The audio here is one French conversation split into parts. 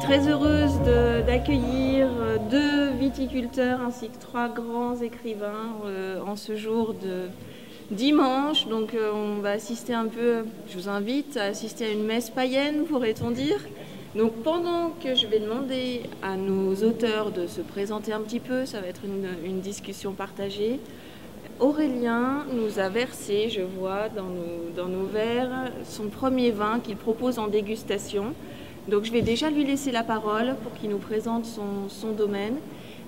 très heureuse d'accueillir deux viticulteurs ainsi que trois grands écrivains en ce jour de dimanche. Donc on va assister un peu, je vous invite à assister à une messe païenne, pourrait-on dire. Donc pendant que je vais demander à nos auteurs de se présenter un petit peu, ça va être une discussion partagée. Aurélien nous a versé, je vois, dans nos verres, son premier vin qu'il propose en dégustation. Donc je vais déjà lui laisser la parole pour qu'il nous présente son domaine.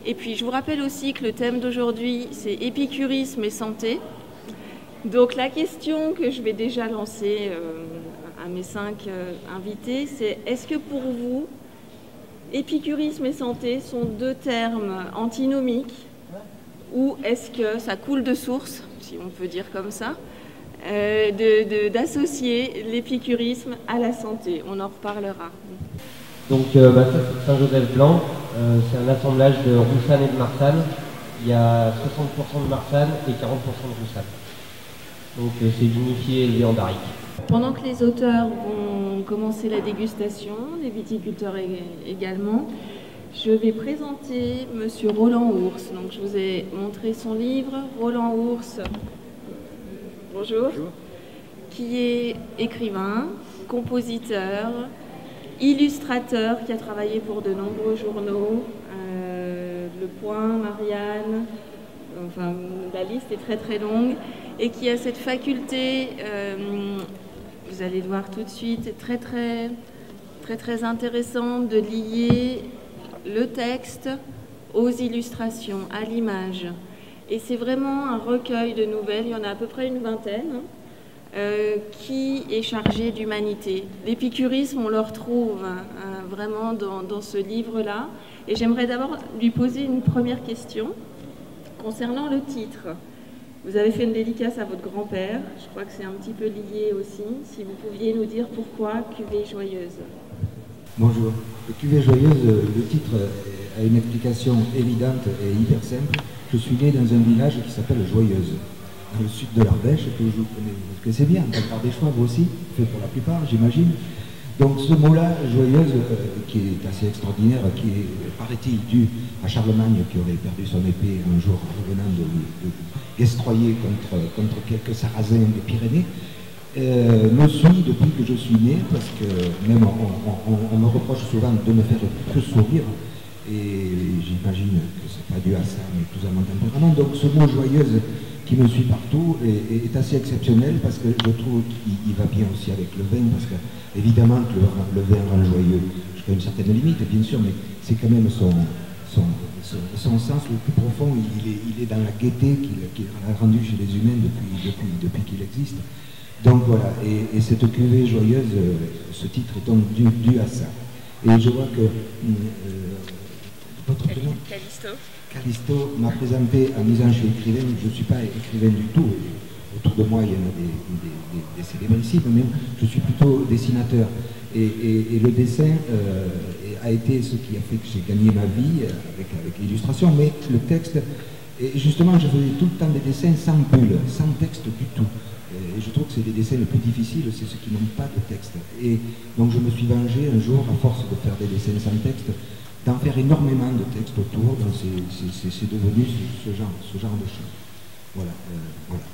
Et puis je vous rappelle aussi que le thème d'aujourd'hui, c'est épicurisme et santé. Donc la question que je vais déjà lancer à mes 5 invités, c'est est-ce que pour vous, épicurisme et santé sont deux termes antinomiques ou est-ce que ça coule de source, si on peut dire comme ça, d'associer l'épicurisme à la santé? On en reparlera. Donc ça c'est Saint-Joseph-Blanc, c'est un assemblage de Roussanne et de Marsanne. Il y a 60% de Marsanne et 40% de Roussanne. Donc c'est vinifié et élevé en barrique. Pendant que les auteurs vont commencer la dégustation, les viticulteurs également, je vais présenter Monsieur Roland Ours. Donc je vous ai montré son livre, Roland Ours, bonjour, qui est écrivain, compositeur, illustrateur, qui a travaillé pour de nombreux journaux, Le Point, Marianne, enfin la liste est très très longue, et qui a cette faculté, vous allez le voir tout de suite, très très intéressante de lier le texte aux illustrations, à l'image. Et c'est vraiment un recueil de nouvelles, il y en a à peu près une vingtaine, qui est chargé d'humanité. L'épicurisme, on le retrouve vraiment dans ce livre-là. Et j'aimerais d'abord lui poser une première question concernant le titre. Vous avez fait une dédicace à votre grand-père, je crois que c'est un petit peu lié aussi. Si vous pouviez nous dire pourquoi Cuvée Joyeuse. Bonjour. Cuvée Joyeuse, le titre a une explication évidente et hyper simple. Je suis né dans un village qui s'appelle Joyeuse, dans le sud de l'Ardèche, que vous connaissez bien, dans l'Ardéchois, vous aussi, fait pour la plupart, j'imagine. Donc ce mot-là, Joyeuse, qui est assez extraordinaire, qui est, paraît-il, dû à Charlemagne, qui aurait perdu son épée un jour en revenant de guestroyer contre quelques sarrasins des Pyrénées, me suit depuis que je suis né, parce que même on me reproche souvent de ne faire que sourire, et j'imagine que c'est pas dû à ça, mais plus à mon tempérament. Donc ce mot joyeuse qui me suit partout est assez exceptionnel, parce que je trouve qu'il va bien aussi avec le vin, parce que évidemment que le vin rend joyeux jusqu'à une certaine limite, bien sûr, mais c'est quand même son sens le plus profond, il est dans la gaieté qu'il a rendue chez les humains depuis qu'il existe. Donc voilà, et cette cuvée joyeuse, ce titre est donc dû à ça. Et je vois que votre prénom Callisto m'a présenté en disant je suis écrivain. Je ne suis pas écrivain du tout. Autour de moi, il y en a des célébrissimes, mais je suis plutôt dessinateur. Et le dessin a été ce qui a fait que j'ai gagné ma vie avec l'illustration, mais le texte, et justement, je faisais tout le temps des dessins sans bulle, sans texte du tout. Et je trouve que c'est les dessins les plus difficiles, c'est ceux qui n'ont pas de texte. Et donc je me suis vengé un jour, à force de faire des dessins sans texte, d'en faire énormément de textes autour, donc c'est devenu ce genre de choses. Voilà, voilà.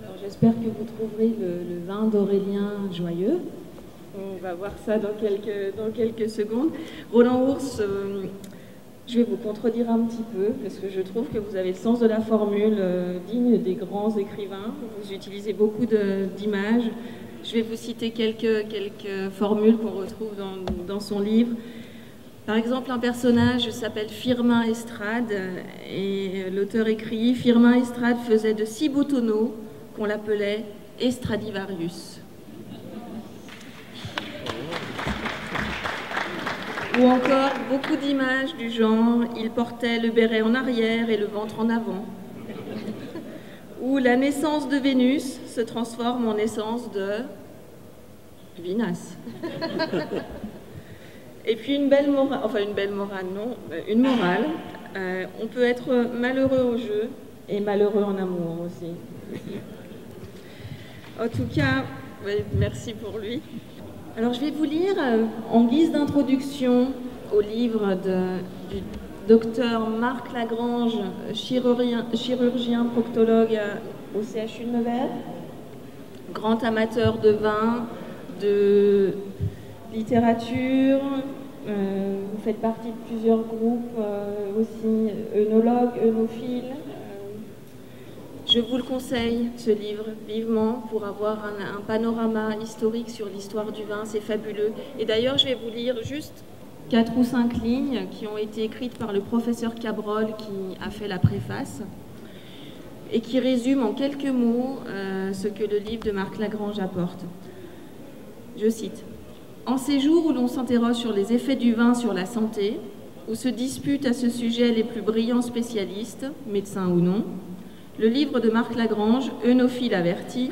Alors j'espère que vous trouverez le vin d'Aurélien joyeux. On va voir ça dans quelques secondes. Roland Ours, je vais vous contredire un petit peu, parce que je trouve que vous avez le sens de la formule digne des grands écrivains. Vous utilisez beaucoup d'images. Je vais vous citer quelques formules qu'on retrouve dans son livre. Par exemple, un personnage s'appelle Firmin Estrade, et l'auteur écrit « Firmin Estrade faisait de si beaux tonneaux qu'on l'appelait Estradivarius ». Ou encore, beaucoup d'images du genre « Il portait le béret en arrière et le ventre en avant ». Ou « La naissance de Vénus se transforme en naissance de Vinas ». Et puis une belle morale, enfin une belle morale, non, une morale. On peut être malheureux au jeu et malheureux en amour aussi. En tout cas, merci pour lui. Alors je vais vous lire en guise d'introduction au livre du docteur Marc Lagrange, chirurgien proctologue au CHU de Nevers, grand amateur de vin, de littérature. Vous faites partie de plusieurs groupes aussi, œnologues, œnophiles. Je vous le conseille, ce livre, vivement, pour avoir un panorama historique sur l'histoire du vin. C'est fabuleux. Et d'ailleurs, je vais vous lire juste 4 ou 5 lignes qui ont été écrites par le professeur Cabrol, qui a fait la préface, et qui résument en quelques mots ce que le livre de Marc Lagrange apporte. Je cite. « En ces jours où l'on s'interroge sur les effets du vin sur la santé, où se disputent à ce sujet les plus brillants spécialistes, médecins ou non, le livre de Marc Lagrange, œnophile averti,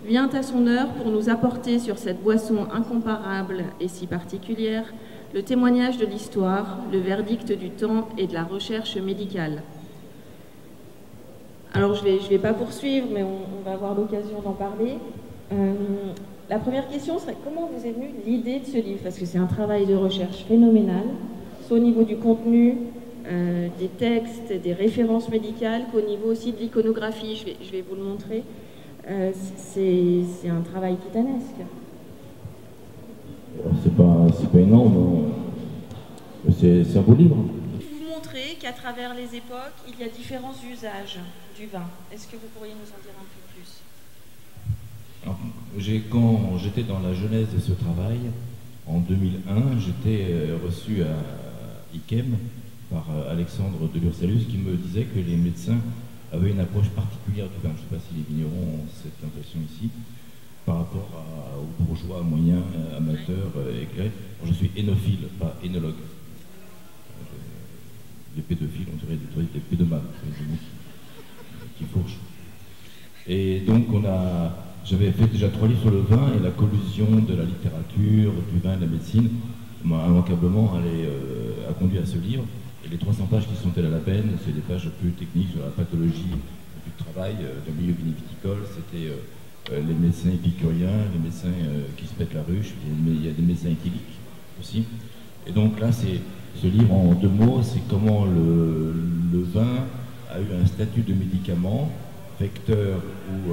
vient à son heure pour nous apporter sur cette boisson incomparable et si particulière le témoignage de l'histoire, le verdict du temps et de la recherche médicale. » Alors je vais pas poursuivre, mais on va avoir l'occasion d'en parler. La première question serait comment vous est venue l'idée de ce livre? Parce que c'est un travail de recherche phénoménal, soit au niveau du contenu, des textes, des références médicales, qu'au niveau aussi de l'iconographie. Je vais vous le montrer. C'est un travail titanesque. C'est pas énorme, c'est un beau livre. Vous montrer qu'à travers les époques, il y a différents usages du vin. Est-ce que vous pourriez nous en dire un peu plus? Alors, quand j'étais dans la genèse de ce travail, en 2001, j'étais reçu à IKEM par Alexandre de Bursalus qui me disait que les médecins avaient une approche particulière du vin. Je ne sais pas si les vignerons ont cette impression ici, par rapport aux bourgeois moyens, amateurs, éclairés. Je suis énophile, pas énologue. Les pédophiles, on dirait des pédomanes, qui fourchent. Et donc j'avais fait déjà 3 livres sur le vin et la collusion de la littérature, du vin et de la médecine m'a immanquablement a conduit à ce livre. Et les 300 pages qui sont-elles à la peine, c'est des pages plus techniques sur la pathologie du travail, du milieu viniviticole. C'était les médecins épicuriens, les médecins qui se pètent la ruche, il y a des médecins éthyliques aussi. Et donc là, ce livre en 2 mots, c'est comment le vin a eu un statut de médicament, vecteur ou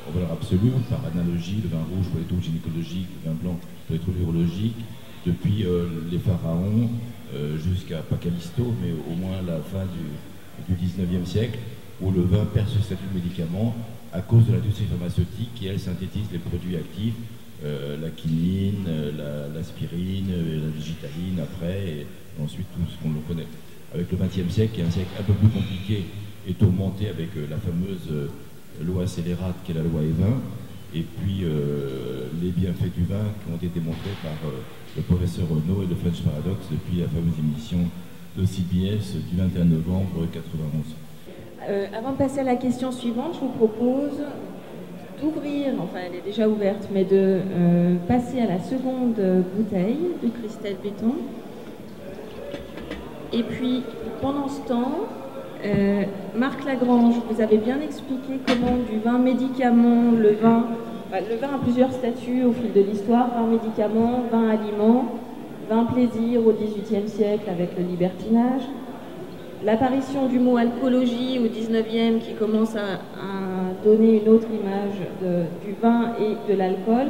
en valeur absolue, par analogie, le vin rouge pour les troubles gynécologiques, le vin blanc pour les troubles urologiques, depuis les pharaons jusqu'à pas Callisto, mais au moins la fin du 19e siècle, où le vin perd ce statut de médicament à cause de l'industrie pharmaceutique qui, elle, synthétise les produits actifs, la quinine, l'aspirine, la digitaline après, et ensuite tout ce qu'on le connaît. Avec le XXe siècle, qui est un siècle un peu plus compliqué et tourmenté avec la fameuse loi scélérate qui est la loi Evin, et puis les bienfaits du vin qui ont été montrés par le professeur Renaud et le French Paradox depuis la fameuse émission de CBS du 21 novembre 1991. Avant de passer à la question suivante, je vous propose d'ouvrir, enfin elle est déjà ouverte, mais de passer à la seconde bouteille de Christelle Béton. Et puis, pendant ce temps, Marc Lagrange, vous avez bien expliqué comment du vin médicament, le vin a plusieurs statuts au fil de l'histoire, vin médicament, vin aliment, vin plaisir au XVIIIe siècle avec le libertinage, l'apparition du mot alcoologie au XIXe qui commence à donner une autre image du vin et de l'alcool.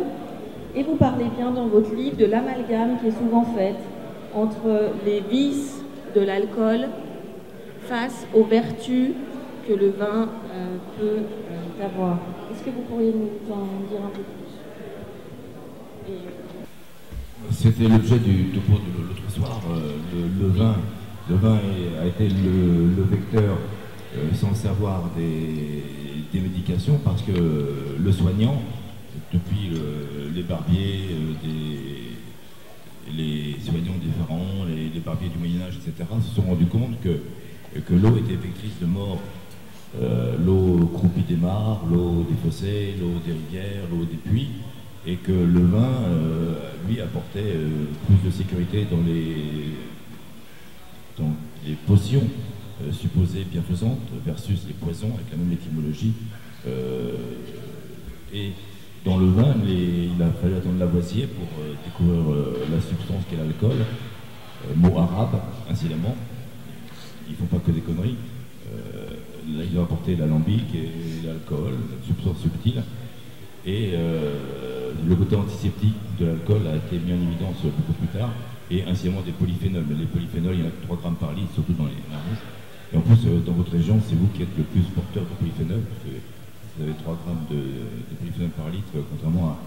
Et vous parlez bien dans votre livre de l'amalgame qui est souvent faite entre les vices de l'alcool face aux vertus que le vin peut avoir. Est-ce que vous pourriez nous en dire un peu plus? C'était l'objet du topo de l'autre soir. Le vin a été le vecteur sans savoir des médications, parce que le soignant, depuis les barbiers, les soignants différents, les barbiers du Moyen-Âge, etc., se sont rendus compte que l'eau était vectrice de mort. L'eau croupie des mares, l'eau des fossés, l'eau des rivières, l'eau des puits, et que le vin, lui, apportait plus de sécurité dans les potions supposées bienfaisantes versus les poisons avec la même étymologie. Et Dans le vin, il a fallu attendre Lavoisier pour découvrir la substance qu'est l'alcool, mot arabe, incidemment. Ils font pas que des conneries. Là, ils ont apporté l'alambic et l'alcool, la substance subtile. Et le côté antiseptique de l'alcool a été mis en évidence beaucoup plus tard. Et incidemment des polyphénols. Mais les polyphénols, il y en a 3 grammes par litre, surtout dans les vins rouges. Et en plus, dans votre région, c'est vous qui êtes le plus porteur de polyphénols, parce que vous avez 3 grammes de polyphénol par litre, contrairement à...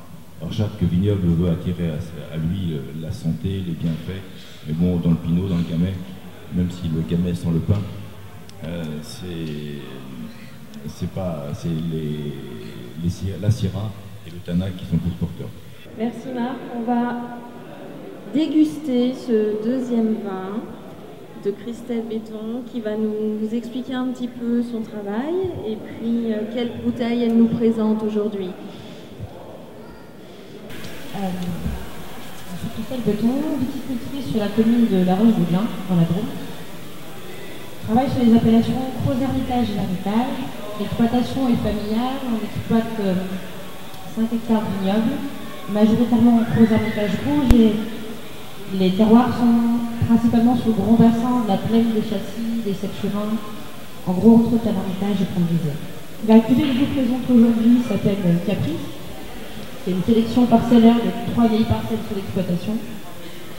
Alors chaque vignoble veut attirer à lui la santé, les bienfaits, mais bon, dans le pinot, dans le gamay, même si le gamay sent le pain, c'est la syrah et le tannac qui sont plus porteurs. Merci Marc. On va déguster ce deuxième vin de Christelle Béton qui va nous expliquer un petit peu son travail et puis quelle bouteille elle nous présente aujourd'hui. Je suis Christelle Béton, viticultrice sur la commune de La Roche-de-Glin, dans la Drôme. Je travaille sur les appellations Gros Hermitage et Hermitage. L'exploitation est familiale, on exploite 5 hectares de vignobles, majoritairement en Gros Hermitage rouge, et les terroirs sont principalement sur le grand bassin de la plaine des Châssis, des Sept Chemins, en gros entre Hermitage et Pont-de-Isère. La cuvée que je vous présente aujourd'hui s'appelle Caprice. C'est une sélection parcellaire de 3 vieilles parcelles sur l'exploitation.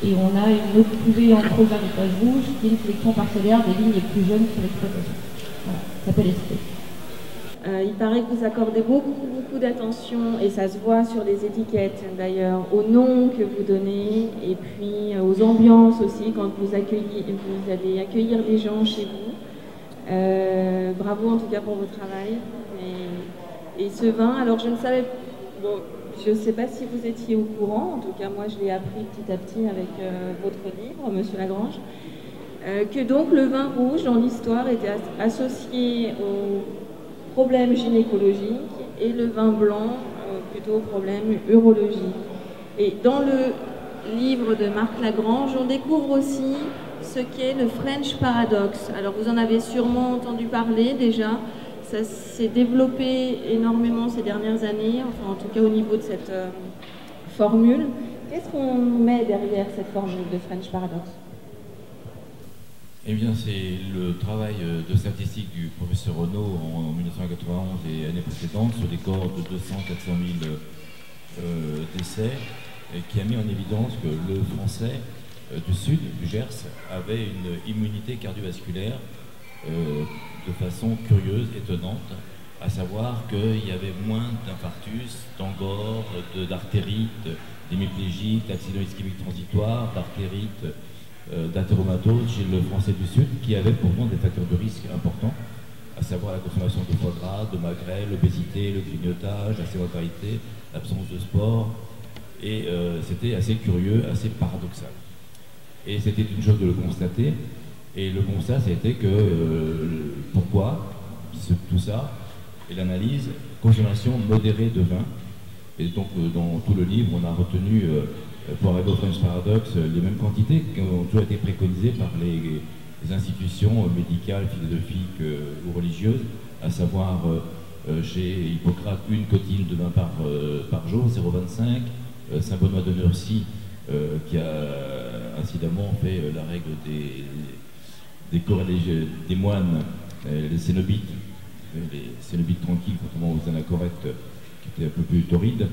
Et on a une autre cuvée en Gros Hermitage rouge qui est une sélection parcellaire des lignes les plus jeunes sur l'exploitation. Voilà, ça s'appelle Esprit. Il paraît que vous accordez beaucoup d'attention, et ça se voit sur les étiquettes d'ailleurs, aux noms que vous donnez, et puis aux ambiances aussi quand vous allez accueillir des gens chez vous. Bravo en tout cas pour votre travail. Et ce vin, alors je ne savais, bon, je ne sais pas si vous étiez au courant, en tout cas moi je l'ai appris petit à petit avec votre livre, Monsieur Lagrange, que donc le vin rouge dans l'histoire était associé aux problèmes gynécologiques et le vin blanc plutôt aux problèmes urologiques. Et dans le livre de Marc Lagrange, on découvre aussi ce qu'est le French Paradox. Alors vous en avez sûrement entendu parler déjà, ça s'est développé énormément ces dernières années, enfin en tout cas au niveau de cette formule. Qu'est-ce qu'on met derrière cette formule de French Paradox ? Eh bien, c'est le travail de statistique du professeur Renaud en 1991 et années précédentes sur des cohortes de 200-400 000 décès, et qui a mis en évidence que le Français du Sud, du Gers, avait une immunité cardiovasculaire de façon curieuse, étonnante, à savoir qu'il y avait moins d'infarctus, d'angor, d'artérite, d'hémiplégie, d'accident ischémique transitoire, d'artérite, d'athéromatose chez le Français du Sud, qui avait pourtant des facteurs de risque importants, à savoir la consommation de foie gras, de magret, l'obésité, le grignotage, la sédentarité, l'absence de sport, et c'était assez curieux, assez paradoxal. Et c'était une chose de le constater, et le constat c'était que pourquoi tout ça, et l'analyse, consommation modérée de vin, et donc dans tout le livre on a retenu pour arriver au French Paradox, les mêmes quantités qui ont toujours été préconisées par les institutions médicales, philosophiques ou religieuses, à savoir chez Hippocrate, une cotine de vin par jour, 0,25, Saint Benoît de Nursie, qui a incidemment fait la règle des moines, les cénobites tranquilles, contrairement aux anachorètes qui étaient un peu plus torrides.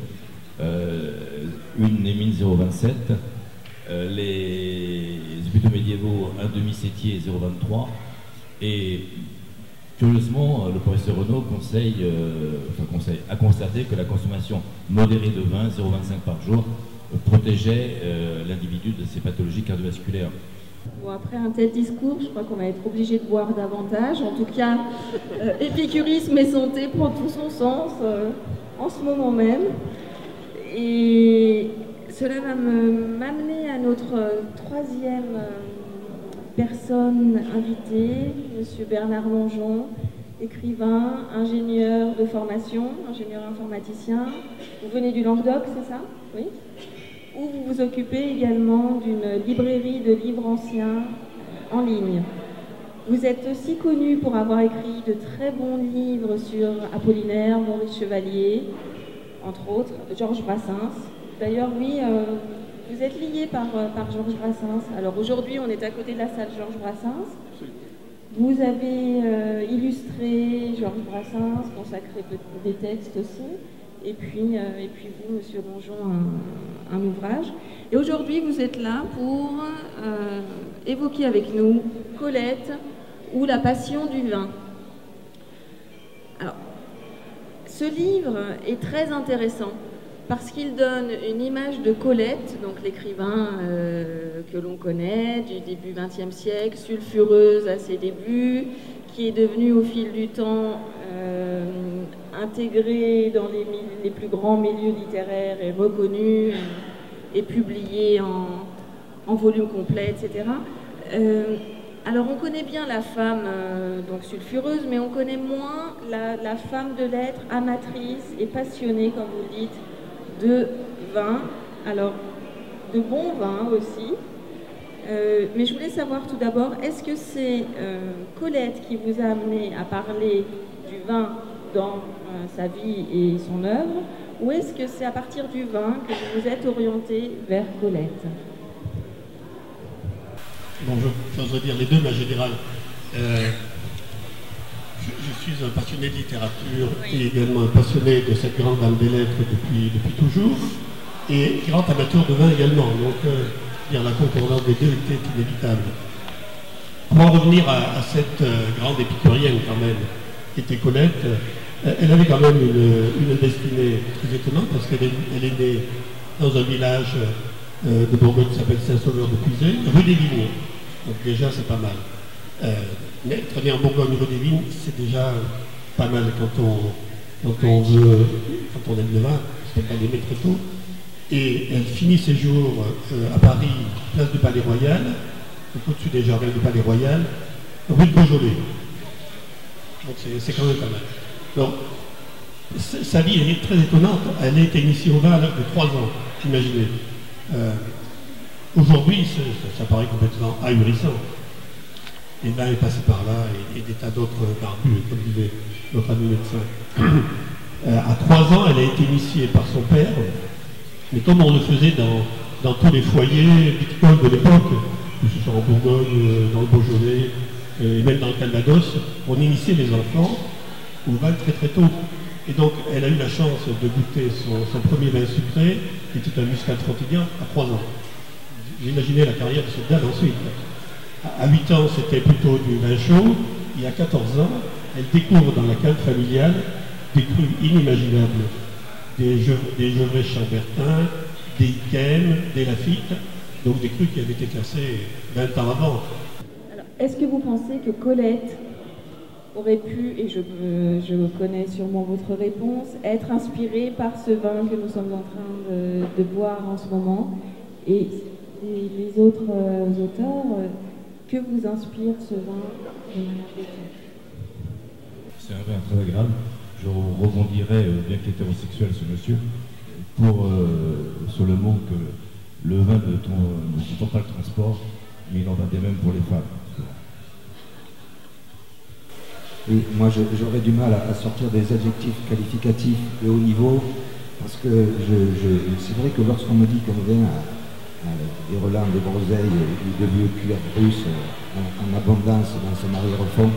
Une émine 0,27, les hôpitaux médiévaux un demi-sétier 0,23, et curieusement le professeur Renaud a constaté que la consommation modérée de vin 0,25 par jour protégeait l'individu de ses pathologies cardiovasculaires. Bon, après un tel discours, je crois qu'on va être obligé de boire davantage. En tout cas, épicurisme et santé prend tout son sens en ce moment même. Et cela va m'amener à notre troisième personne invitée, Monsieur Bernard Longeon, écrivain, ingénieur de formation, ingénieur informaticien. Vous venez du Languedoc, c'est ça? Oui. Où vous vous occupez également d'une librairie de livres anciens en ligne. Vous êtes aussi connu pour avoir écrit de très bons livres sur Apollinaire, Maurice Chevalier, entre autres, Georges Brassens. D'ailleurs, oui, vous êtes lié par Georges Brassens. Alors aujourd'hui, on est à côté de la salle Georges Brassens. Vous avez illustré Georges Brassens, consacré des textes aussi. Et puis vous, Monsieur Longeon, un ouvrage. Et aujourd'hui, vous êtes là pour évoquer avec nous Colette ou la passion du vin. Alors, ce livre est très intéressant parce qu'il donne une image de Colette, donc l'écrivain que l'on connaît du début XXe siècle, sulfureuse à ses débuts, qui est devenue au fil du temps intégrée dans les plus grands milieux littéraires et reconnue et publiée en volume complet, etc. Alors on connaît bien la femme donc sulfureuse, mais on connaît moins la femme de lettres amatrice et passionnée, comme vous le dites, de vin, alors de bon vin aussi. Mais je voulais savoir tout d'abord, est-ce que c'est Colette qui vous a amené à parler du vin dans sa vie et son œuvre, ou est-ce que c'est à partir du vin que vous vous êtes orienté vers Colette? Bonjour, j'oserais dire les deux, mais en général. Je suis un passionné de littérature et également un passionné de cette grande dame des lettres depuis toujours, et grand amateur de vin également. Donc, la concordance des deux était inévitable. Pour en revenir à cette grande épicurienne quand même, qui était Colette, elle avait quand même une destinée très étonnante parce qu'elle est née dans un village de Bourgogne qui s'appelle Saint-Sauveur-de-Puisay, rue des Vignes. Donc déjà c'est pas mal. Mais être né en Bourgogne, rue des Vignes, c'est déjà pas mal quand on aime le vin, c'est pas l'aimer très tôt. Et elle finit ses jours à Paris, place du Palais Royal, donc au-dessus des jardins du Palais Royal, rue de Beaujolais. Donc c'est quand même pas mal. Donc, sa vie est très étonnante. Elle a été initiée au vin à l'âge de 3 ans, imaginez. Aujourd'hui, ça paraît complètement ahurissant. Et vin est passé par là, et des tas d'autres barbus, comme disait notre ami médecin. À 3 ans, elle a été initiée par son père, mais comme on le faisait dans tous les foyers viticoles de l'époque, que ce soit en Bourgogne, dans le Beaujolais, et même dans le Calvados, on initiait les enfants au vin très très tôt. Et donc elle a eu la chance de goûter son premier vin sucré, qui était un Muscat Frontignan, à 3 ans. Vous imaginez la carrière de cette dame ensuite. À 8 ans, c'était plutôt du vin chaud, et à 14 ans, elle découvre dans la cave familiale des crus inimaginables. Des Gevrey Chambertin, des Yquem, des Lafite, donc des crus qui avaient été classés 20 ans avant. Alors, est-ce que vous pensez que Colette aurait pu, et je connais sûrement votre réponse, être inspirée par ce vin que nous sommes en train de boire en ce moment? Et les autres auteurs, que vous inspire ce vin de manière générale? C'est un vin très agréable. Je rebondirais, bien qu'hétérosexuel ce monsieur, sur le mot que le vin ne supporte pas le transport, mais il en va de même pour les femmes. Oui, moi j'aurais du mal à sortir des adjectifs qualificatifs de haut niveau, parce que c'est vrai que lorsqu'on me dit qu'on vient à des relents, des groseilles ou de vieux cuirs russes en abondance dans son arrière-fond,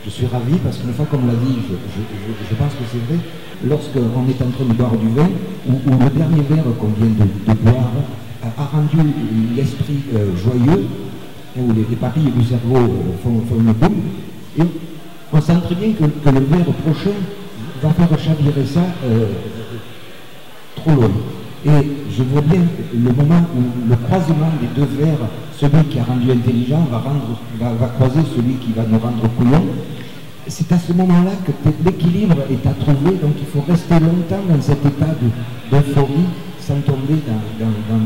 je suis ravi parce qu'une fois qu'on me l'a dit, je pense que c'est vrai, lorsqu'on est en train de boire du vin, ou le dernier verre qu'on vient de boire a rendu l'esprit joyeux, où les papilles du cerveau font une boule, et on sent très bien que le verre prochain va faire chavirer ça trop loin. Et je vois bien le moment où le croisement des deux verres, celui qui a rendu intelligent va croiser celui qui va nous rendre couillons. C'est à ce moment-là que l'équilibre est à trouver, donc il faut rester longtemps dans cet état d'euphorie sans tomber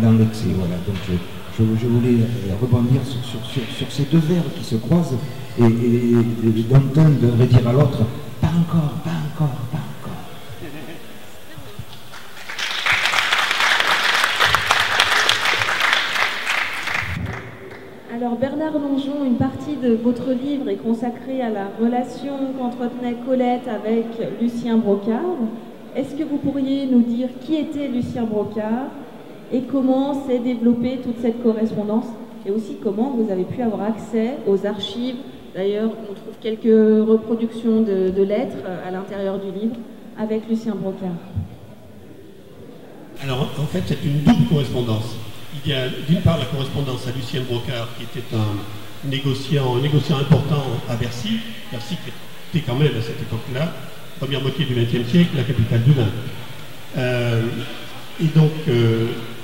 dans l'excès. Voilà. Donc je voulais rebondir sur ces deux verres qui se croisent et dont un devrait dire à l'autre « pas encore, pas encore, pas encore ». Alors Bernard Longeon, une partie de votre livre est consacrée à la relation qu'entretenait Colette avec Lucien Brocard. est-ce que vous pourriez nous dire qui était Lucien Brocard et comment s'est développée toute cette correspondance et aussi comment vous avez pu avoir accès aux archives. D'ailleurs, on trouve quelques reproductions de lettres à l'intérieur du livre avec Lucien Brocard. Alors, en fait, c'est une double correspondance. Il y a d'une part la correspondance à Lucien Brocard, qui était un négociant important à Bercy. Bercy qui était quand même à cette époque-là, première moitié du XXe siècle, la capitale du vin. Et donc,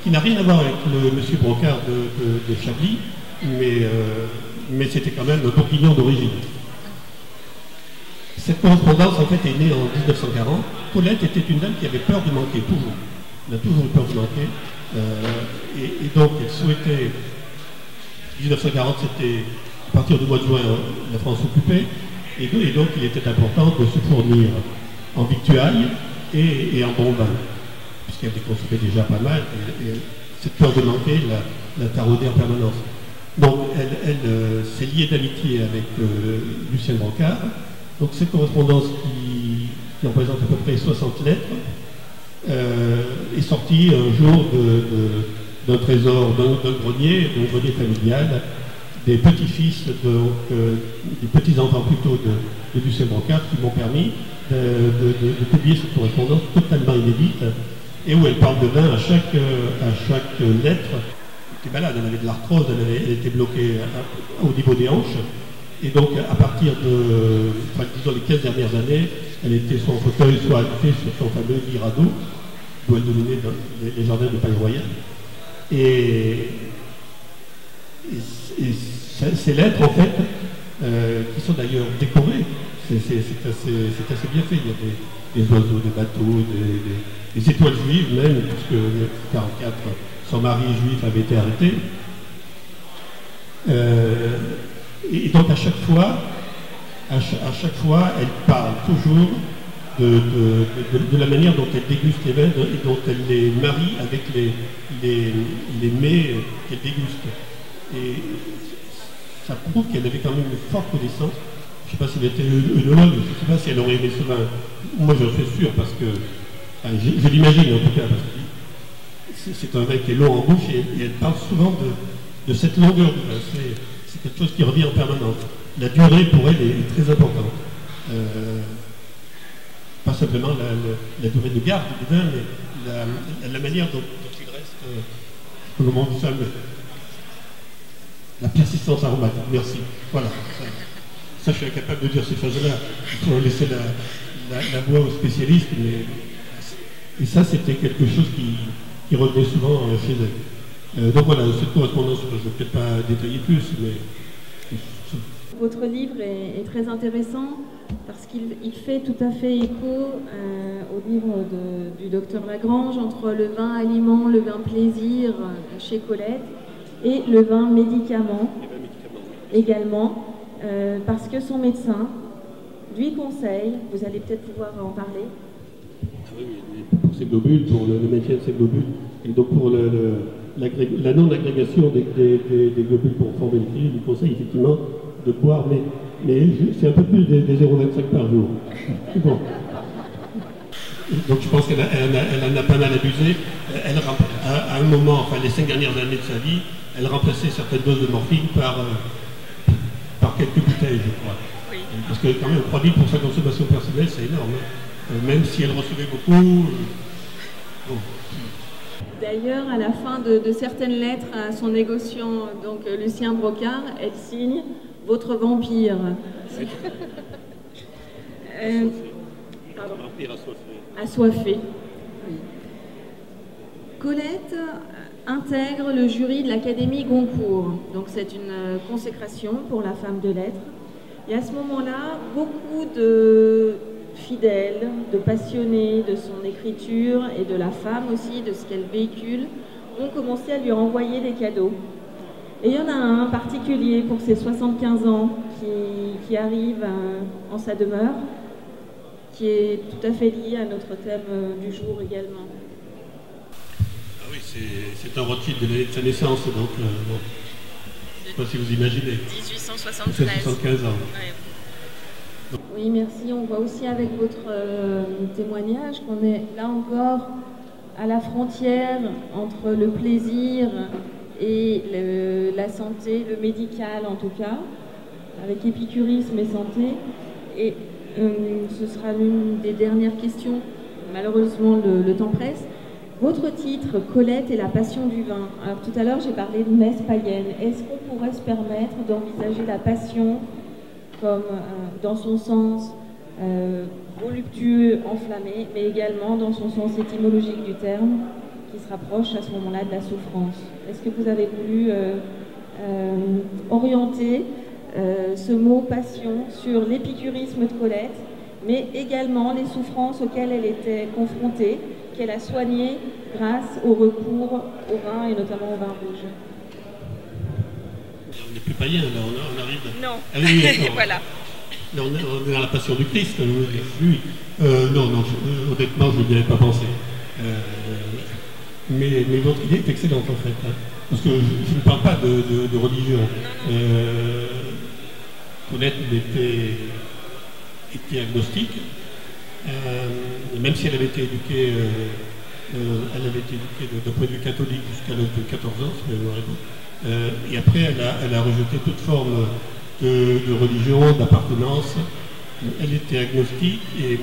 qui n'a rien à voir avec le monsieur Brocard de Chablis, mais c'était quand même un bourguignon d'origine. Cette correspondance, en fait, est née en 1940. Colette était une dame qui avait peur de manquer, toujours. Elle a toujours eu peur de manquer. Et donc, elle souhaitait... 1940, c'était à partir du mois de juin, la France occupée. Et donc, il était important de se fournir en victuailles et en bon vin, puisqu'elle consommait déjà pas mal. Et cette peur de manquer la taraudait en permanence. Donc, elle s'est liée d'amitié avec Lucien Brocard. Donc, cette correspondance qui représente à peu près 60 lettres est sortie un jour d'un trésor, d'un grenier familial, des petits-fils, des petits-enfants plutôt de Lucien Brocard qui m'ont permis de publier cette correspondance totalement inédite et où elle parle de vin à chaque lettre. Elle était malade, elle avait de l'arthrose, elle était bloquée au niveau des hanches. Et donc, à partir disons, les 15 dernières années, elle était soit en fauteuil, soit allongée sur son fameux lit radeau, d'où elle dominait les jardins de Palais-Royal. Et ces lettres, en fait, qui sont d'ailleurs décorées, c'est assez bien fait. Il y a des oiseaux, des bateaux, des étoiles juives même, puisque en 1944, son mari juif avait été arrêté. Et donc à chaque fois, elle parle toujours de la manière dont elle déguste les vins et dont elle les marie avec les mets qu'elle déguste. Et ça prouve qu'elle avait quand même une forte connaissance. Je ne sais pas si elle était œnologue, je ne sais pas si elle aurait aimé ce vin. Moi j'en suis sûr parce que, je l'imagine en tout cas, parce que c'est un vin qui est long en bouche et elle parle souvent de cette longueur du vin. C'est quelque chose qui revient en permanence. La durée pour elle est très importante. Pas simplement la durée de garde du vin, mais la manière dont il reste, comment on dit ça, la persistance aromatique. Merci. Voilà. Ça, je suis incapable de dire ces choses-là. Il faut laisser la voix aux spécialistes. Et ça, c'était quelque chose qui revenait souvent chez elle. Donc voilà, cette correspondance, je ne vais peut-être pas détailler plus, mais... Votre livre est très intéressant parce qu'il fait tout à fait écho au livre du docteur Lagrange entre le vin aliment, le vin plaisir chez Colette et le vin médicament également, parce que son médecin lui conseille, vous allez peut-être pouvoir en parler. Ah oui, pour ces globules, pour le maintien de ces globules, et donc pour la non-agrégation des globules pour former le cri, il lui conseille effectivement de boire, mais c'est un peu plus des 0,25 par jour. Bon. Donc je pense qu'elle en a pas mal abusé. À un moment, enfin les 5 dernières années de sa vie, elle remplaçait certaines doses de morphine par quelques bouteilles, je crois. Oui. Parce que quand même, 3 000 pour sa consommation personnelle, c'est énorme. Hein. Même si elle recevait beaucoup... Bon. D'ailleurs, à la fin de certaines lettres à son négociant, donc Lucien Brocard, elle signe « Votre vampire ». Pardon. Vampire assoiffé. Assoiffé. Oui. Colette intègre le jury de l'Académie Goncourt. Donc c'est une consécration pour la femme de lettres. Et à ce moment-là, beaucoup de fidèles, de passionnés de son écriture et de la femme aussi, de ce qu'elle véhicule, ont commencé à lui renvoyer des cadeaux. Et il y en a un particulier pour ses 75 ans qui arrive en sa demeure, qui est tout à fait lié à notre thème du jour également. Ah oui, c'est un Rothschild de l'année de sa naissance, donc bon, je ne sais pas si vous imaginez. 1873. 75 ans. Ouais. Oui, merci. On voit aussi avec votre témoignage qu'on est là encore à la frontière entre le plaisir et la santé, le médical en tout cas, avec épicurisme et santé. Et ce sera l'une des dernières questions. Malheureusement, le temps presse. Votre titre, Colette et la passion du vin. Alors tout à l'heure, j'ai parlé de messe païenne. Est-ce qu'on pourrait se permettre d'envisager la passion comme dans son sens voluptueux, enflammé, mais également dans son sens étymologique du terme, qui se rapproche à ce moment-là de la souffrance? Est-ce que vous avez voulu orienter ce mot passion sur l'épicurisme de Colette, mais également les souffrances auxquelles elle était confrontée, qu'elle a soignées grâce au recours au vin et notamment au vin rouge? On n'est plus païen, là, on arrive... Non, ah, oui, voilà. Là, on est dans la passion du Christ, oui. Non, honnêtement, je n'y avais pas pensé. Mais votre idée est excellente, en fait. Hein, parce que je ne parle pas de religion. Colette était agnostique, même si elle avait été éduquée, d'un point de vue catholique jusqu'à l'âge de 14 ans, si je me rappelle. Et après, elle a rejeté toute forme de religion, d'appartenance. Elle était agnostique et...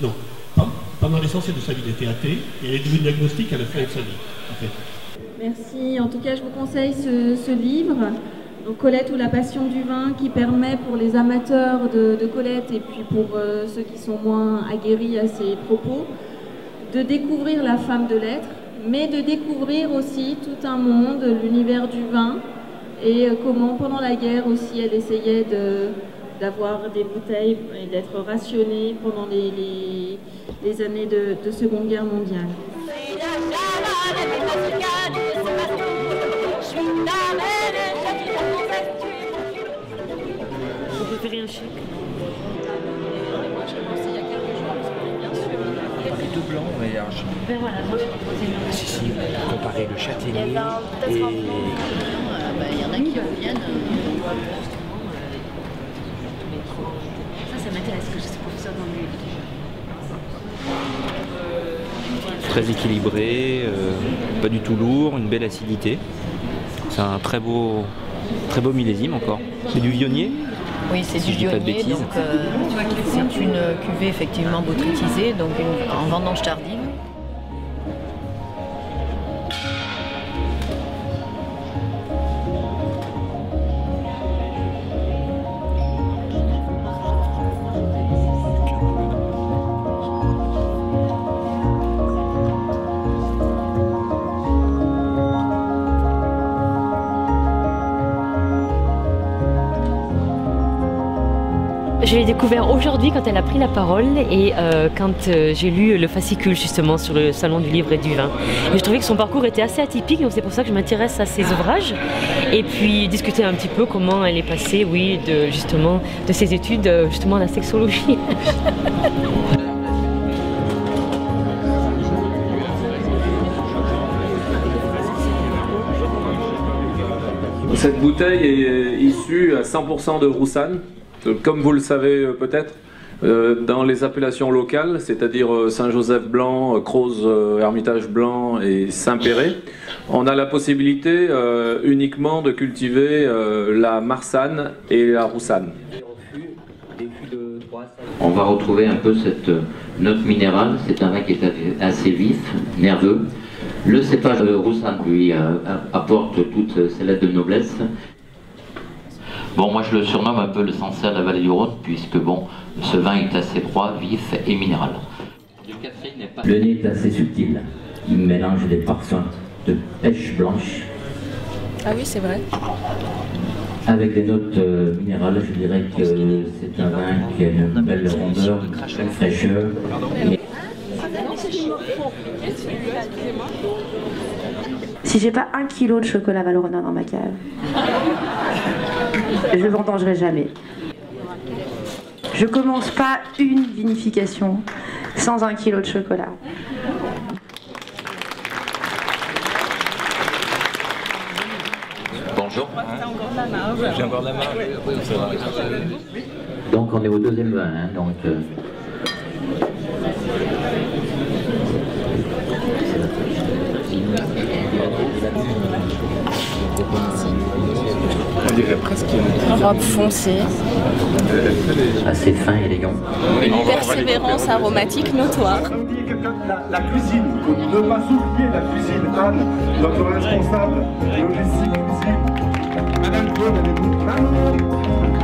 Non, pendant l'essentiel de sa vie, elle était athée et elle est devenue agnostique à la fin de sa vie, en fait. Merci. En tout cas, je vous conseille ce livre, donc Colette ou la passion du vin, qui permet pour les amateurs de Colette et puis pour ceux qui sont moins aguerris à ses propos, de découvrir la femme de lettres, mais de découvrir aussi tout un monde, l'univers du vin, et comment pendant la guerre aussi elle essayait d'avoir des bouteilles et d'être rationnée pendant les années de Seconde Guerre mondiale. Vous préférez un chèque? Moi je pensais il y a quelques jours, parce qu'on est bien sûr. Tout blanc et argent. Ben voilà, moi je proposais une... Si, comparer le châtaignier et... Il y en a qui reviennent. Ça m'intéresse que je suis professeur d'anglais. Très équilibré, pas du tout lourd, une belle acidité. C'est un très beau millésime encore. C'est du Viognier? Oui, c'est du Viognier, donc c'est une cuvée effectivement botrytisée, donc en vendange tardive. Je l'ai découvert aujourd'hui quand elle a pris la parole et quand j'ai lu le fascicule justement sur le salon du livre et du vin. Et je trouvais que son parcours était assez atypique, donc c'est pour ça que je m'intéresse à ses ouvrages. Et puis discuter un petit peu comment elle est passée, oui, de ses études justement à la sexologie. Cette bouteille est issue à 100% de Roussanne. Comme vous le savez peut-être, dans les appellations locales, c'est-à-dire Saint-Joseph blanc, Croze, Hermitage blanc et Saint-Péret, on a la possibilité uniquement de cultiver la Marsanne et la Roussanne. On va retrouver un peu cette note minérale, c'est un vin qui est assez vif, nerveux. Le cépage Roussanne, lui, apporte toutes ses lettres de noblesse. Bon, moi je le surnomme un peu le Sancerre de la vallée du Rhône, puisque bon, ce vin est assez froid, vif et minéral. Le nez est assez subtil. Il mélange des parfums de pêche blanche. Ah oui, c'est vrai. Avec des notes minérales, je dirais que c'est un vin qui a une belle rondeur, une fraîcheur. Si j'ai pas 1 kilo de chocolat Valrhona dans ma cave, je ne vendangerai jamais. Je commence pas une vinification sans 1 kilo de chocolat. Bon, Non. J'ai encore de la marge. Donc on est au deuxième vin, hein, donc... On dirait presque une robe foncée. Assez fin, élégant. Une persévérance aromatique notoire. La cuisine, ne pas oublier la cuisine. Anne, notre responsable logistique cuisine. Madame Claude, elle est